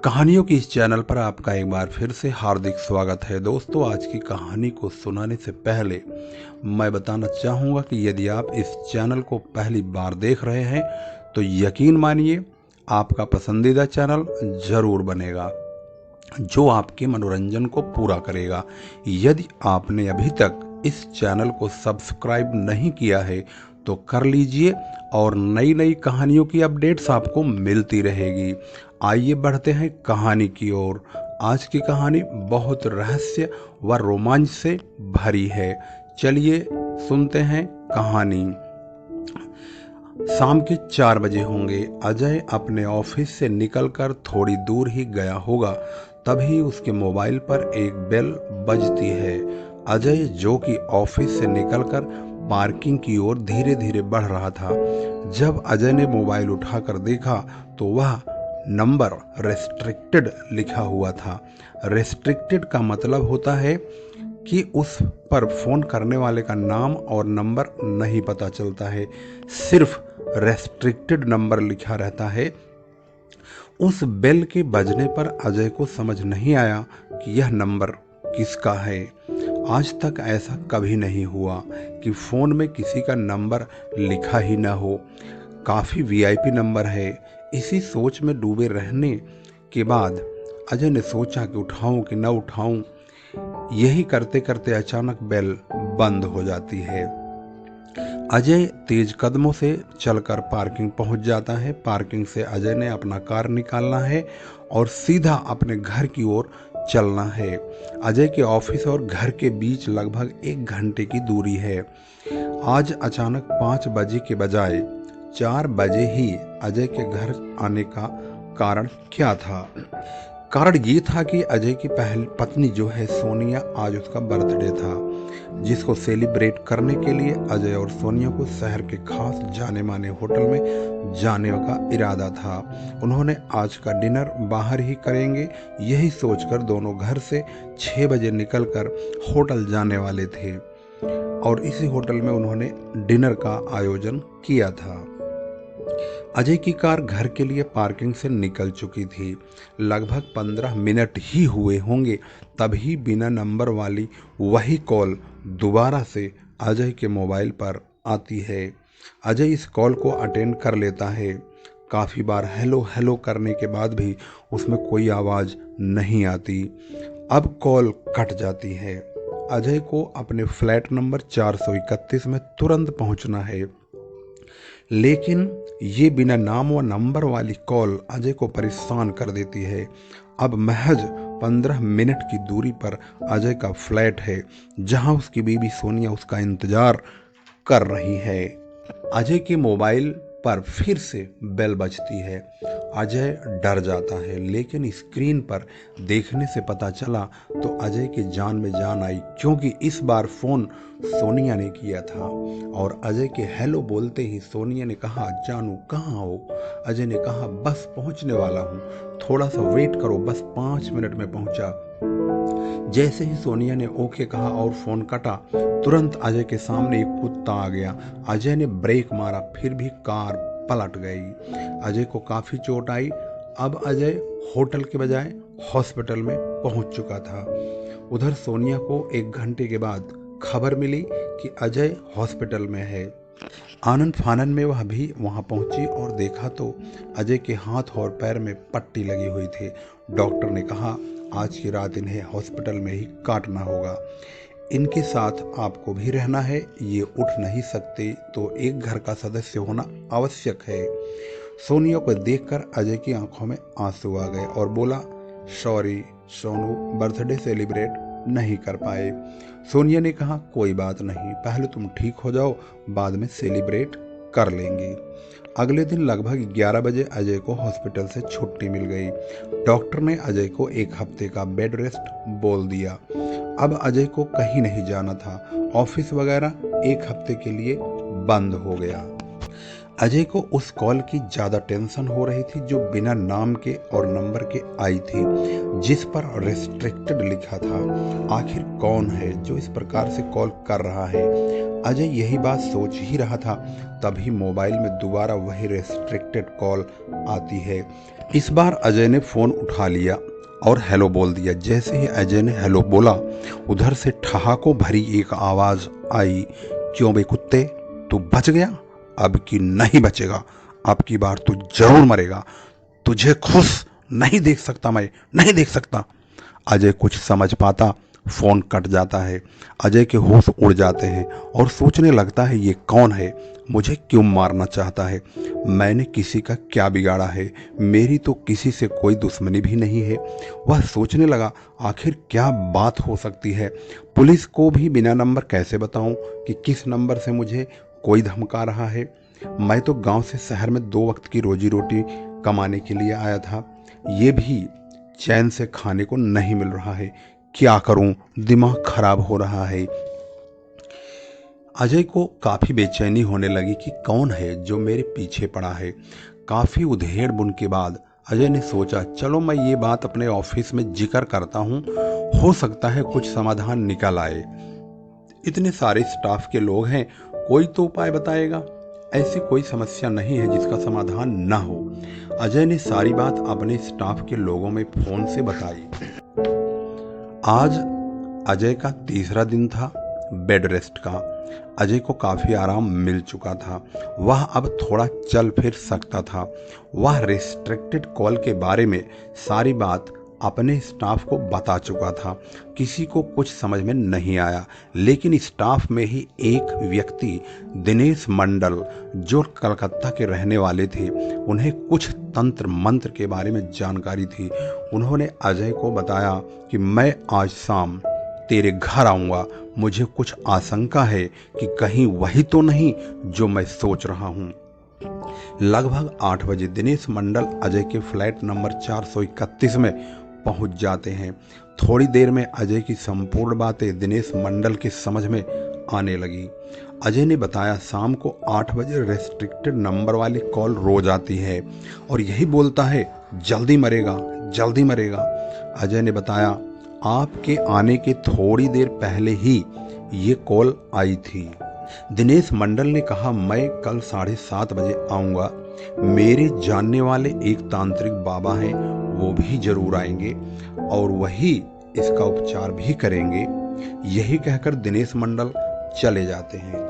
कहानियों की इस चैनल पर आपका एक बार फिर से हार्दिक स्वागत है। दोस्तों, आज की कहानी को सुनाने से पहले मैं बताना चाहूँगा कि यदि आप इस चैनल को पहली बार देख रहे हैं तो यकीन मानिए आपका पसंदीदा चैनल ज़रूर बनेगा, जो आपके मनोरंजन को पूरा करेगा। यदि आपने अभी तक इस चैनल को सब्सक्राइब नहीं किया है तो कर लीजिए और नई नई कहानियों की अपडेट्स आपको मिलती रहेगी। आइए बढ़ते हैं कहानी की ओर। आज की कहानी बहुत रहस्य व रोमांच से भरी है। चलिए सुनते हैं कहानी। शाम के 4 बजे होंगे। अजय अपने ऑफिस से निकलकर थोड़ी दूर ही गया होगा, तभी उसके मोबाइल पर एक बेल बजती है। अजय, जो कि ऑफिस से निकलकर पार्किंग की ओर धीरे धीरे बढ़ रहा था, जब अजय ने मोबाइल उठाकर देखा तो वह नंबर रेस्ट्रिक्टेड लिखा हुआ था। रेस्ट्रिक्टेड का मतलब होता है कि उस पर फ़ोन करने वाले का नाम और नंबर नहीं पता चलता है, सिर्फ रेस्ट्रिक्टेड नंबर लिखा रहता है। उस बेल के बजने पर अजय को समझ नहीं आया कि यह नंबर किसका है। आज तक ऐसा कभी नहीं हुआ कि फ़ोन में किसी का नंबर लिखा ही ना हो। काफ़ी वीआईपी नंबर है। इसी सोच में डूबे रहने के बाद अजय ने सोचा कि उठाऊं कि न उठाऊं। यही करते करते अचानक बेल बंद हो जाती है। अजय तेज कदमों से चलकर पार्किंग पहुंच जाता है। पार्किंग से अजय ने अपना कार निकालना है और सीधा अपने घर की ओर चलना है। अजय के ऑफिस और घर के बीच लगभग 1 घंटे की दूरी है। आज अचानक 5 बजे के बजाय 4 बजे ही अजय के घर आने का कारण क्या था? कारण ये था कि अजय की पहली पत्नी जो है सोनिया, आज उसका बर्थडे था, जिसको सेलिब्रेट करने के लिए अजय और सोनिया को शहर के खास जाने माने होटल में जाने का इरादा था। उन्होंने आज का डिनर बाहर ही करेंगे, यही सोचकर दोनों घर से 6 बजे निकलकर होटल जाने वाले थे और इसी होटल में उन्होंने डिनर का आयोजन किया था। अजय की कार घर के लिए पार्किंग से निकल चुकी थी। लगभग 15 मिनट ही हुए होंगे, तभी बिना नंबर वाली वही कॉल दोबारा से अजय के मोबाइल पर आती है। अजय इस कॉल को अटेंड कर लेता है। काफ़ी बार हेलो हेलो करने के बाद भी उसमें कोई आवाज़ नहीं आती। अब कॉल कट जाती है। अजय को अपने फ्लैट नंबर 431 में तुरंत पहुंचना है, लेकिन ये बिना नाम व नंबर वाली कॉल अजय को परेशान कर देती है। अब महज 15 मिनट की दूरी पर अजय का फ्लैट है, जहां उसकी बीवी सोनिया उसका इंतजार कर रही है। अजय के मोबाइल पर फिर से बेल बजती है। अजय डर जाता है, लेकिन स्क्रीन पर देखने से पता चला तो अजय की जान में जान आई, क्योंकि इस बार फ़ोन सोनिया ने किया था और अजय के हेलो बोलते ही सोनिया ने कहा, जानू कहाँ हो? अजय ने कहा, बस पहुँचने वाला हूँ, थोड़ा सा वेट करो, बस 5 मिनट में पहुँचा। जैसे ही सोनिया ने ओके कहा और फोन कटा, तुरंत अजय के सामने एक कुत्ता आ गया। अजय ने ब्रेक मारा, फिर भी कार पलट गई। अजय को काफी चोट आई। अब अजय होटल के बजाय हॉस्पिटल में पहुंच चुका था। उधर सोनिया को 1 घंटे के बाद खबर मिली कि अजय हॉस्पिटल में है। आनन फानन में वह भी वहां पहुंची और देखा तो अजय के हाथ और पैर में पट्टी लगी हुई थी। डॉक्टर ने कहा, आज की रात इन्हें हॉस्पिटल में ही काटना होगा। इनके साथ आपको भी रहना है, ये उठ नहीं सकते, तो एक घर का सदस्य होना आवश्यक है। सोनिया को देखकर अजय की आंखों में आंसू आ गए और बोला, सॉरी सोनू, बर्थडे सेलिब्रेट नहीं कर पाए। सोनिया ने कहा, कोई बात नहीं, पहले तुम ठीक हो जाओ, बाद में सेलिब्रेट कर लेंगे। अगले दिन लगभग 11 बजे अजय को हॉस्पिटल से छुट्टी मिल गई। डॉक्टर ने अजय को 1 हफ्ते का बेड रेस्ट बोल दिया। अब अजय को कहीं नहीं जाना था। ऑफिस वगैरह 1 हफ्ते के लिए बंद हो गया। अजय को उस कॉल की ज़्यादा टेंशन हो रही थी, जो बिना नाम के और नंबर के आई थी, जिस पर रेस्ट्रिक्टेड लिखा था। आखिर कौन है जो इस प्रकार से कॉल कर रहा है? अजय यही बात सोच ही रहा था, तभी मोबाइल में दोबारा वही रेस्ट्रिक्टेड कॉल आती है। इस बार अजय ने फ़ोन उठा लिया और हेलो बोल दिया। जैसे ही अजय ने हेलो बोला, उधर से ठहाकों भरी एक आवाज़ आई, क्यों बे कुत्ते, तू बच गया? अब की नहीं बचेगा, अब की बार तू जरूर मरेगा, तुझे खुश नहीं देख सकता, मैं नहीं देख सकता। अजय कुछ समझ पाता, फोन कट जाता है। अजय के होश उड़ जाते हैं और सोचने लगता है, ये कौन है, मुझे क्यों मारना चाहता है, मैंने किसी का क्या बिगाड़ा है, मेरी तो किसी से कोई दुश्मनी भी नहीं है। वह सोचने लगा, आखिर क्या बात हो सकती है, पुलिस को भी बिना नंबर कैसे बताऊं कि किस नंबर से मुझे कोई धमका रहा है। मैं तो गांव से शहर में 2 वक्त की रोजी रोटी कमाने के लिए आया था, ये भी चैन से खाने को नहीं मिल रहा है, क्या करूं, दिमाग खराब हो रहा है। अजय को काफी बेचैनी होने लगी कि कौन है जो मेरे पीछे पड़ा है। काफी उधेड़ बुन के बाद अजय ने सोचा, चलो मैं ये बात अपने ऑफिस में जिक्र करता हूँ, हो सकता है कुछ समाधान निकल आए। इतने सारे स्टाफ के लोग हैं, कोई तो उपाय बताएगा, ऐसी कोई समस्या नहीं है जिसका समाधान न हो। अजय ने सारी बात अपने स्टाफ के लोगों में फोन से बताई। आज अजय का तीसरा दिन था बेड रेस्ट का। अजय को काफी आराम मिल चुका था, वह अब थोड़ा चल फिर सकता था। वह रिस्ट्रिक्टेड कॉल के बारे में सारी बात अपने स्टाफ को बता चुका था। किसी को कुछ समझ में नहीं आया, लेकिन स्टाफ में ही एक व्यक्ति दिनेश मंडल, जो कलकत्ता के रहने वाले थे, उन्हें कुछ तंत्र मंत्र के बारे में जानकारी थी। उन्होंने अजय को बताया कि मैं आज शाम तेरे घर आऊँगा, मुझे कुछ आशंका है कि कहीं वही तो नहीं जो मैं सोच रहा हूँ। लगभग 8 बजे दिनेश मंडल अजय के फ्लैट नंबर 431 में पहुंच जाते हैं। थोड़ी देर में अजय की संपूर्ण बातें दिनेश मंडल के समझ में आने लगी। अजय ने बताया, शाम को 8 बजे रेस्ट्रिक्टेड नंबर वाली कॉल रोज आती है और यही बोलता है, जल्दी मरेगा, जल्दी मरेगा। अजय ने बताया, आपके आने के थोड़ी देर पहले ही ये कॉल आई थी। दिनेश मंडल ने कहा, मैं कल 7:30 बजे आऊँगा, मेरे जानने वाले एक तांत्रिक बाबा हैं, वो भी जरूर आएंगे और वही इसका उपचार भी करेंगे। यही कहकर दिनेश मंडल चले जाते हैं।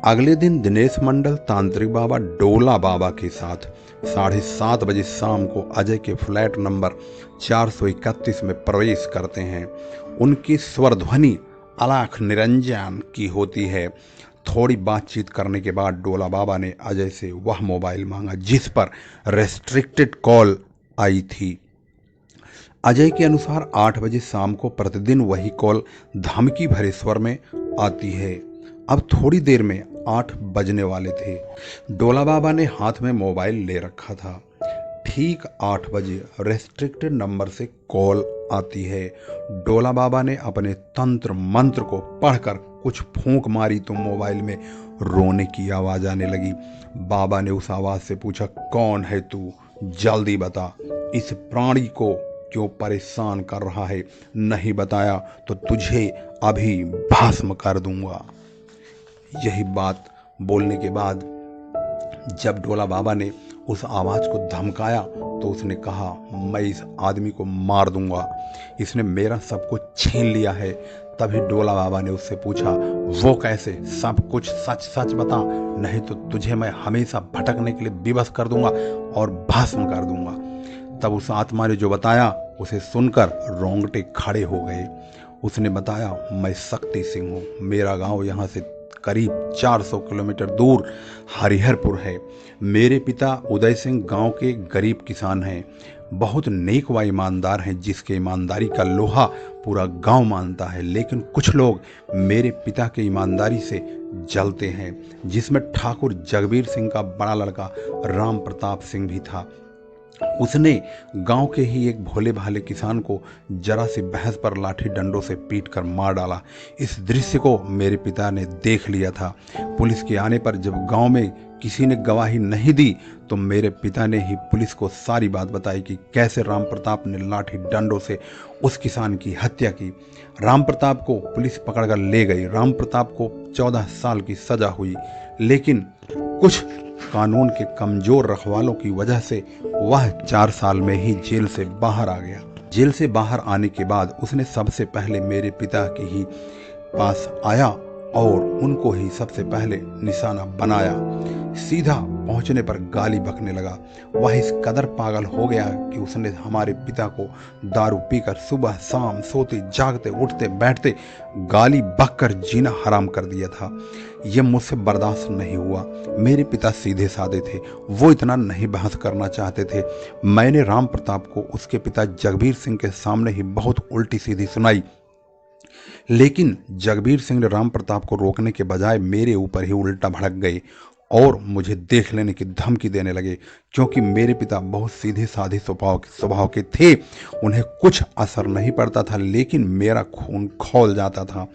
अगले दिन दिनेश मंडल तांत्रिक बाबा डोला बाबा के साथ 7:30 बजे शाम को अजय के फ्लैट नंबर 431 में प्रवेश करते हैं। उनकी स्वर ध्वनि अलाख निरंजन की होती है। थोड़ी बातचीत करने के बाद डोला बाबा ने अजय से वह मोबाइल मांगा जिस पर रेस्ट्रिक्टेड कॉल आई थी। अजय के अनुसार 8 बजे शाम को प्रतिदिन वही कॉल धमकी भरे स्वर में आती है। अब थोड़ी देर में 8 बजने वाले थे। डोला बाबा ने हाथ में मोबाइल ले रखा था। ठीक 8 बजे रेस्ट्रिक्टेड नंबर से कॉल आती है। डोला बाबा ने अपने तंत्र मंत्र को पढ़कर कुछ फूंक मारी तो मोबाइल में रोने की आवाज आने लगी। बाबा ने उस आवाज से पूछा, कौन है तू, जल्दी बता, इस प्राणी को क्यों परेशान कर रहा है, नहीं बताया तो तुझे अभी भस्म कर दूंगा। यही बात बोलने के बाद जब डोला बाबा ने उस आवाज को धमकाया तो उसने कहा, मैं इस आदमी को मार दूंगा, इसने मेरा सब कुछ छीन लिया है। तभी डोला बाबा ने उससे पूछा, वो कैसे, सब कुछ सच सच बता, नहीं तो तुझे मैं हमेशा भटकने के लिए विवश कर दूंगा और भस्म कर दूंगा। तब उस आत्मा ने जो बताया उसे सुनकर रोंगटे खड़े हो गए। उसने बताया, मैं शक्ति सिंह हूँ, मेरा गांव यहाँ से करीब 400 किलोमीटर दूर हरिहरपुर है। मेरे पिता उदय सिंह गांव के गरीब किसान हैं, बहुत नेक व ईमानदार हैं, जिसके ईमानदारी का लोहा पूरा गांव मानता है। लेकिन कुछ लोग मेरे पिता के ईमानदारी से जलते हैं, जिसमें ठाकुर जगबीर सिंह का बड़ा लड़का राम प्रताप सिंह भी था। उसने गांव के ही एक भोले भाले किसान को जरा सी बहस पर लाठी डंडों से पीट कर मार डाला। इस दृश्य को मेरे पिता ने देख लिया था। पुलिस के आने पर जब गांव में किसी ने गवाही नहीं दी तो मेरे पिता ने ही पुलिस को सारी बात बताई कि कैसे राम प्रताप ने लाठी डंडों से उस किसान की हत्या की। राम प्रताप को पुलिस पकड़कर ले गई। राम प्रताप को 14 साल की सजा हुई, लेकिन कुछ कानून के कमजोर रखवालों की वजह से वह 4 साल में ही जेल से बाहर आ गया। जेल से बाहर आने के बाद उसने सबसे पहले मेरे पिता के ही पास आया और उनको ही सबसे पहले निशाना बनाया। सीधा पहुंचने पर गाली बकने लगा। वह इस कदर पागल हो गया कि उसने हमारे पिता को दारू पीकर सुबह शाम सोते जागते उठते बैठते गाली बककर जीना हराम कर दिया था। यह मुझसे बर्दाश्त नहीं हुआ। मेरे पिता सीधे साधे थे, वो इतना नहीं बहस करना चाहते थे। मैंने राम प्रताप को उसके पिता जगबीर सिंह के सामने ही बहुत उल्टी सीधी सुनाई, लेकिन जगबीर सिंह ने राम प्रताप को रोकने के बजाय मेरे ऊपर ही उल्टा भड़क गए और मुझे देख लेने की धमकी देने लगे। क्योंकि मेरे पिता बहुत सीधे साधे स्वभाव के थे, उन्हें कुछ असर नहीं पड़ता था, लेकिन मेरा खून खौल जाता था।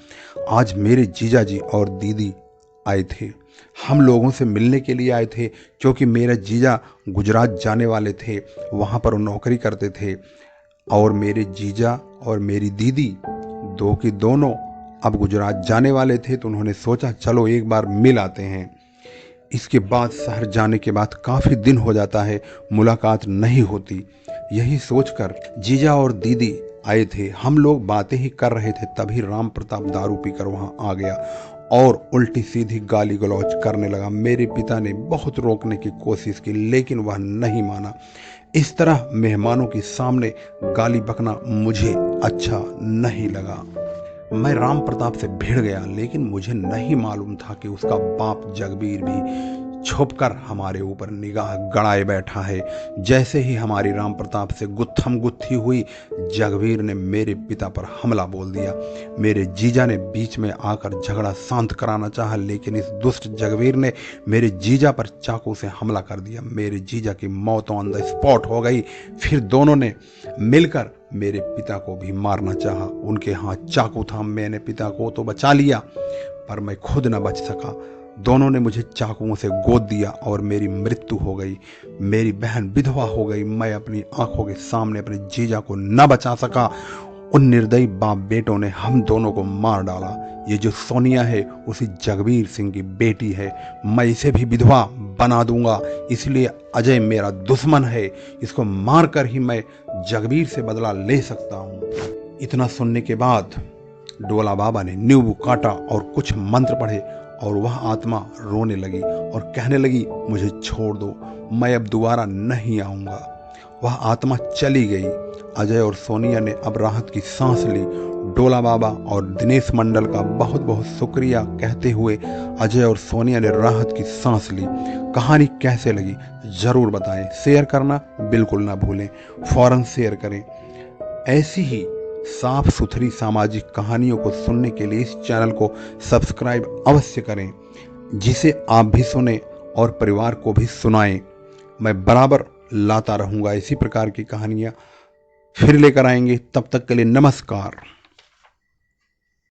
आज मेरे जीजाजी और दीदी आए थे। हम लोगों से मिलने के लिए आए थे, क्योंकि मेरा जीजा गुजरात जाने वाले थे, वहाँ पर वो नौकरी करते थे। और मेरे जीजा और मेरी दीदी दो की दोनों अब गुजरात जाने वाले थे, तो उन्होंने सोचा चलो एक बार मिल आते हैं। इसके बाद शहर जाने के बाद काफ़ी दिन हो जाता है, मुलाकात नहीं होती। यही सोचकर जीजा और दीदी आए थे। हम लोग बातें ही कर रहे थे, तभी राम प्रताप दारू पीकर वहाँ आ गया और उल्टी सीधी गाली गलौज करने लगा। मेरे पिता ने बहुत रोकने की कोशिश की, लेकिन वह नहीं माना। इस तरह मेहमानों के सामने गाली बकना मुझे अच्छा नहीं लगा। मैं राम प्रताप से भिड़ गया, लेकिन मुझे नहीं मालूम था कि उसका बाप जगबीर भी छुपकर हमारे ऊपर निगाह गड़ाए बैठा है। जैसे ही हमारी राम प्रताप से गुत्थम गुत्थी हुई, जगबीर ने मेरे पिता पर हमला बोल दिया। मेरे जीजा ने बीच में आकर झगड़ा शांत कराना चाहा, लेकिन इस दुष्ट जगबीर ने मेरे जीजा पर चाकू से हमला कर दिया। मेरे जीजा की मौत ऑन द स्पॉट हो गई। फिर दोनों ने मिलकर मेरे पिता को भी मारना चाहा। उनके हाथ चाकू था, मैंने पिता को तो बचा लिया, पर मैं खुद न बच सका। दोनों ने मुझे चाकुओं से गोद दिया और मेरी मृत्यु हो गई। मेरी बहन विधवा हो गई। मैं अपनी आंखों के सामने अपने जीजा को न बचा सका। उन निर्दयी बाप बेटों ने हम दोनों को मार डाला। ये जो सोनिया है, उसी जगबीर सिंह की बेटी है। मैं इसे भी विधवा बना दूंगा, इसलिए अजय मेरा दुश्मन है। इसको मारकर ही मैं जगबीर से बदला ले सकता हूँ। इतना सुनने के बाद डोला बाबा ने नींबू काटा और कुछ मंत्र पढ़े और वह आत्मा रोने लगी और कहने लगी, मुझे छोड़ दो, मैं अब दोबारा नहीं आऊँगा। वह आत्मा चली गई। अजय और सोनिया ने अब राहत की सांस ली। डोला बाबा और दिनेश मंडल का बहुत बहुत शुक्रिया कहते हुए अजय और सोनिया ने राहत की सांस ली। कहानी कैसे लगी ज़रूर बताएं। शेयर करना बिल्कुल ना भूलें, फ़ौरन शेयर करें। ऐसी ही साफ सुथरी सामाजिक कहानियों को सुनने के लिए इस चैनल को सब्सक्राइब अवश्य करें, जिसे आप भी सुने और परिवार को भी सुनाएं। मैं बराबर लाता रहूँगा इसी प्रकार की कहानियाँ फिर लेकर आएंगे। तब तक के लिए नमस्कार।